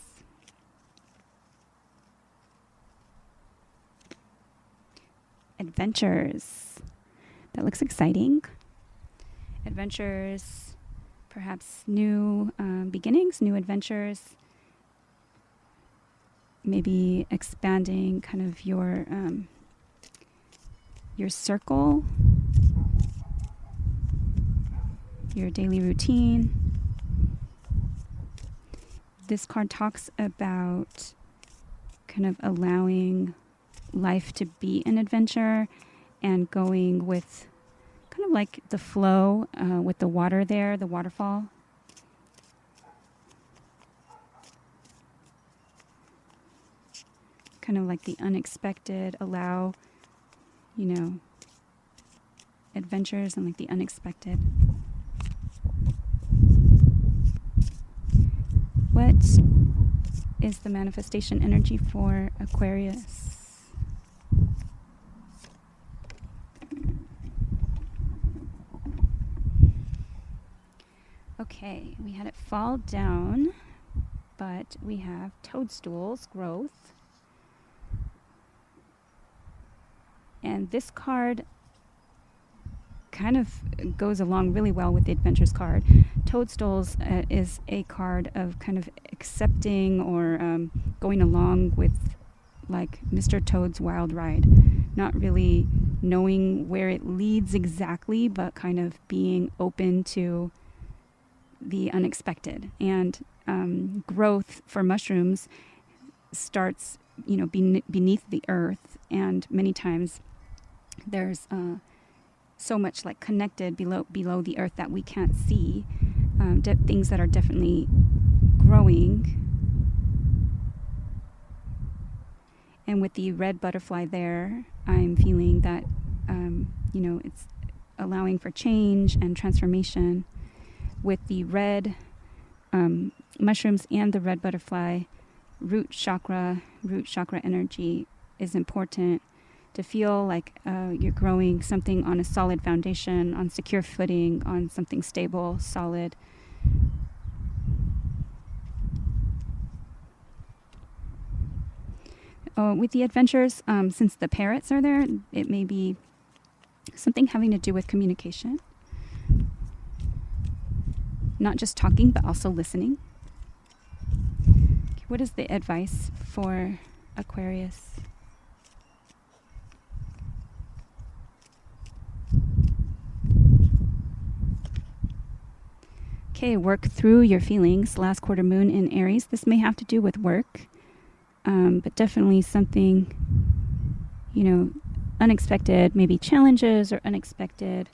Adventures. That looks exciting. Adventures, perhaps new beginnings, new adventures. Maybe expanding kind of your circle, your daily routine. This card talks about kind of allowing life to be an adventure and going with kind of like the flow with the water there, the waterfall. Kind of like the unexpected, allow, you know, adventures and like the unexpected. What is the manifestation energy for Aquarius? Okay, we had it fall down, but we have toadstools, growth. And this card kind of goes along really well with the Adventures card. Toadstools is a card of kind of accepting or going along with like Mr. Toad's wild ride. Not really knowing where it leads exactly, but kind of being open to the unexpected. And growth for mushrooms starts, you know, beneath the earth, and many times there's so much like connected below the earth that we can't see, things that are definitely growing. And with the red butterfly there, I'm feeling that you know, it's allowing for change and transformation. With the red mushrooms and the red butterfly, root chakra energy is important to feel like you're growing something on a solid foundation, on secure footing, on something stable, solid. With the adventures, since the parrots are there, it may be something having to do with communication. Not just talking, but also listening. Okay, what is the advice for Aquarius? Okay, work through your feelings. Last quarter moon in Aries. This may have to do with work, but definitely something, unexpected, maybe challenges or unexpected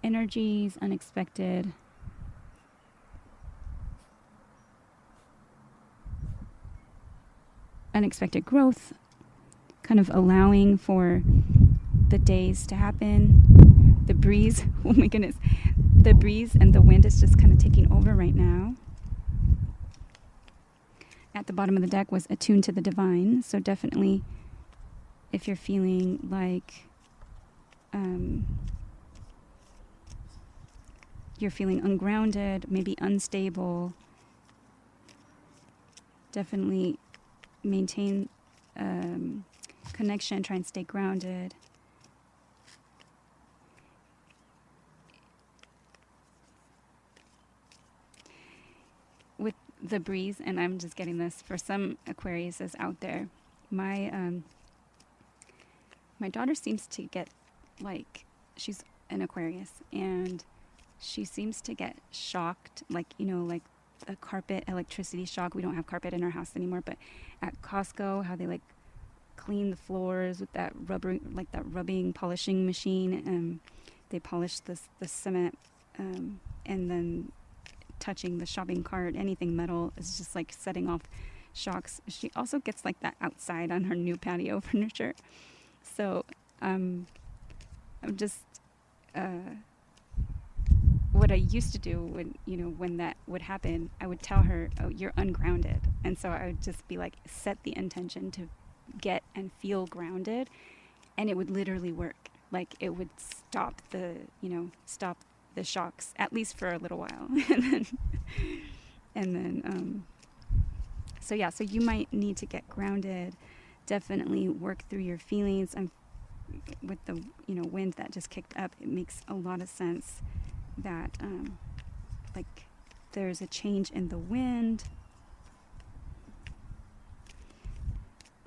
energies, unexpected growth, kind of allowing for the days to happen. The breeze, oh my goodness, the breeze and the wind is just kind of taking over right now. At the bottom of the deck was attuned to the divine. So definitely if you're feeling like you're feeling ungrounded, maybe unstable, definitely maintain connection, try and stay grounded. With the breeze, and I'm just getting this for some Aquariuses out there, my daughter seems to get, like, she's an Aquarius, and she seems to get shocked, like a carpet electricity shock. We don't have carpet in our house anymore, but at Costco, how they like clean the floors with that rubbing polishing machine. They polish the cement, and then touching the shopping cart, anything metal is just like setting off shocks. She also gets like that outside on her new patio furniture. So I'm just what I used to do when that would happen, I would tell her, oh, you're ungrounded. And so I would just be like, set the intention to get and feel grounded, and it would literally work. Like it would stop the shocks, at least for a little while. So you might need to get grounded, definitely work through your feelings. And with the wind that just kicked up, it makes a lot of sense that there's a change in the wind.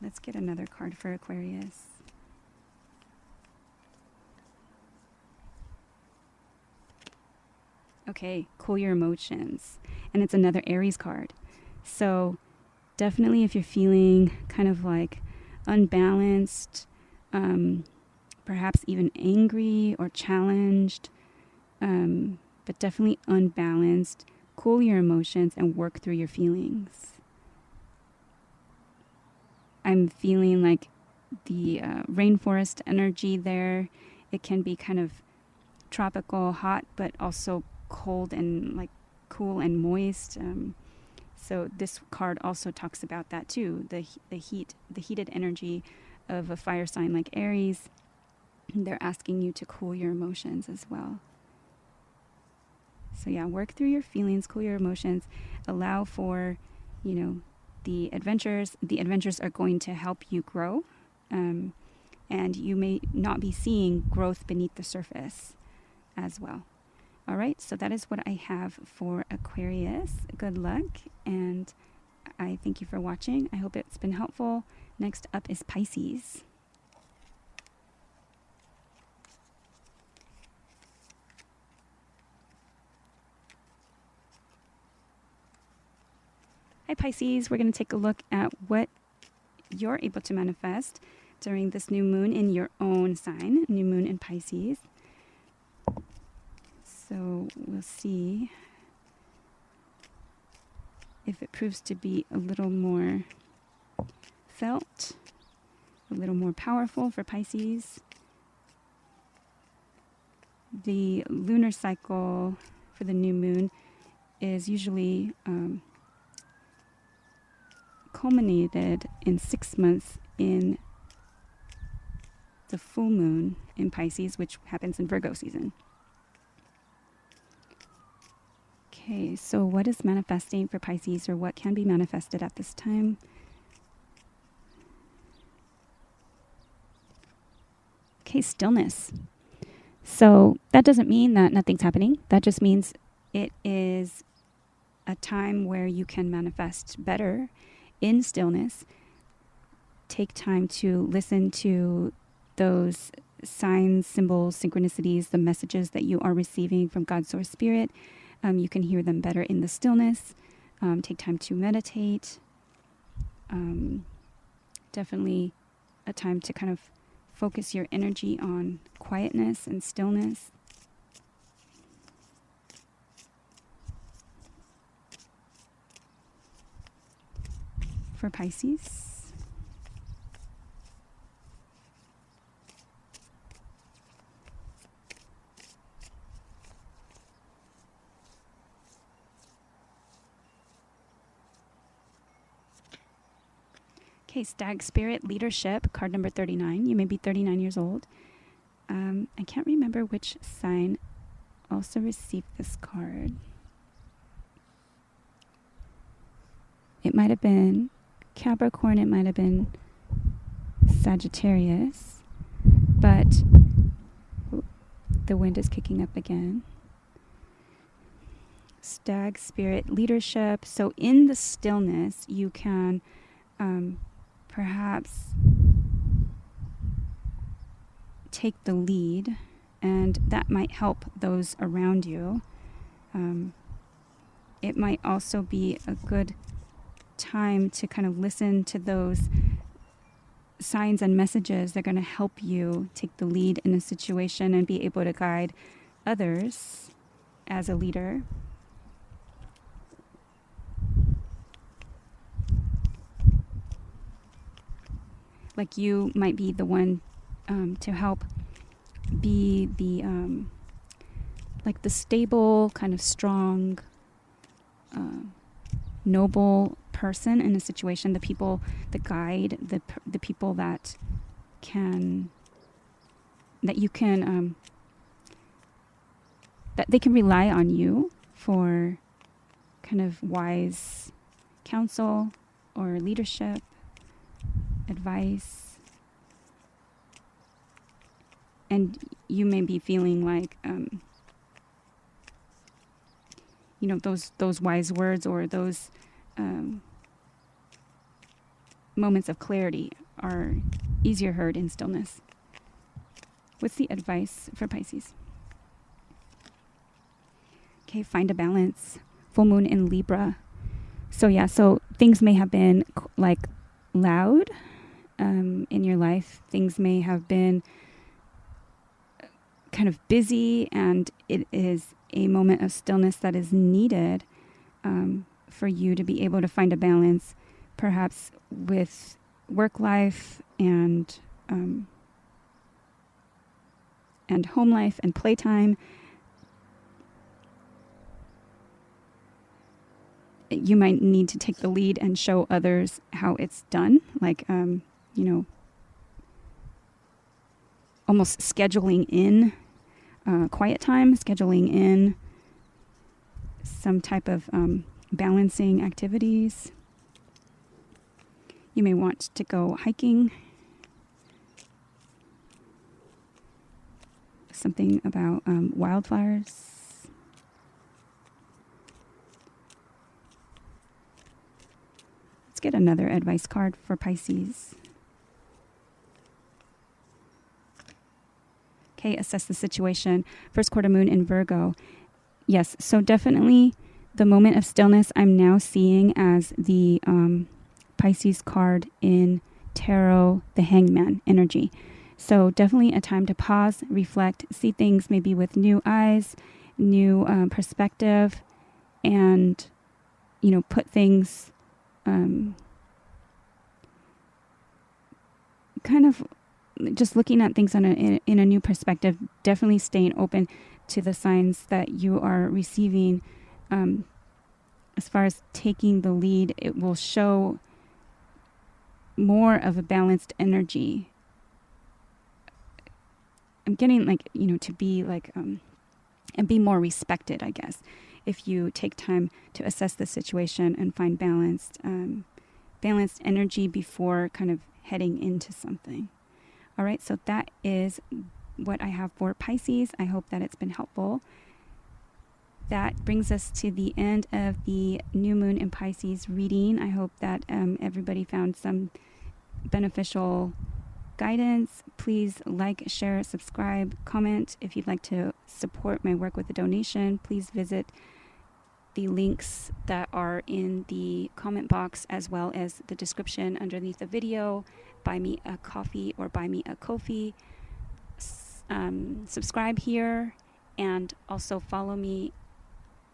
Let's get another card for Aquarius. Okay, cool your emotions. And it's another Aries card. So definitely if you're feeling kind of like unbalanced, perhaps even angry or challenged, but definitely unbalanced, cool your emotions and work through your feelings. I'm feeling like the rainforest energy there. It can be kind of tropical, hot, but also cold and like cool and moist. So this card also talks about that too. The heated energy of a fire sign like Aries. They're asking you to cool your emotions as well. So yeah, work through your feelings, cool your emotions, allow for, the adventures. The adventures are going to help you grow. And you may not be seeing growth beneath the surface as well. All right, so that is what I have for Aquarius. Good luck, and I thank you for watching. I hope it's been helpful. Next up is Pisces. Hi Pisces, we're going to take a look at what you're able to manifest during this new moon in your own sign, new moon in Pisces. So we'll see if it proves to be a little more felt, a little more powerful for Pisces. The lunar cycle for the new moon is usually culminated in 6 months in the full moon in Pisces, which happens in Virgo season. Okay, so what is manifesting for Pisces, or what can be manifested at this time? Okay, stillness. So that doesn't mean that nothing's happening. That just means it is a time where you can manifest better in stillness. Take time to listen to those signs, symbols, synchronicities, the messages that you are receiving from God's Source Spirit. You can hear them better in the stillness. Take time to meditate. Definitely a time to kind of focus your energy on quietness and stillness. For Pisces, okay, Stag Spirit Leadership, card number 39. You may be 39 years old. I can't remember which sign also received this card. It might have been Capricorn, it might have been Sagittarius, but the wind is kicking up again. Stag Spirit Leadership. So in the stillness, you can perhaps take the lead, and that might help those around you. It might also be a good time to kind of listen to those signs and messages that are going to help you take the lead in a situation and be able to guide others as a leader. Like you might be the one to help be the like the stable, kind of strong, noble person in a situation. The people, the guide, the people that you can that they can rely on you for kind of wise counsel or leadership, advice. And you may be feeling like, those wise words or those moments of clarity are easier heard in stillness. What's the advice for Pisces? Okay, find a balance. Full moon in Libra. So things may have been like loud in your life. Things may have been kind of busy, and it is a moment of stillness that is needed for you to be able to find a balance, perhaps with work life and home life and playtime. You might need to take the lead and show others how it's done, like almost scheduling in quiet time, scheduling in some type of balancing activities. You may want to go hiking. Something about wildflowers. Let's get another advice card for Pisces. Okay, assess the situation. First quarter moon in Virgo. Yes, so definitely the moment of stillness I'm now seeing as the Pisces card in Tarot, the Hangman energy. So definitely a time to pause, reflect, see things maybe with new eyes, new perspective, and, put things kind of just looking at things in a new perspective, definitely staying open to the signs that you are receiving. As far as taking the lead, it will show more of a balanced energy. I'm getting to be and be more respected, I guess, if you take time to assess the situation and find balanced energy before kind of heading into something. All right, so that is what I have for Pisces. I hope that it's been helpful. That brings us to the end of the new moon in Pisces reading. I hope that everybody found some beneficial guidance. Please like, share, subscribe, comment. If you'd like to support my work with a donation, please visit the links that are in the comment box, as well as the description underneath the video. Buy me a coffee or buy me a Ko-fi. Subscribe here, and also follow me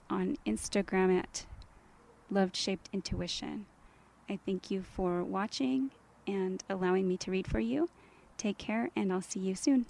on Instagram at Love Shaped Intuition. I thank you for watching and allowing me to read for you. Take care, and I'll see you soon.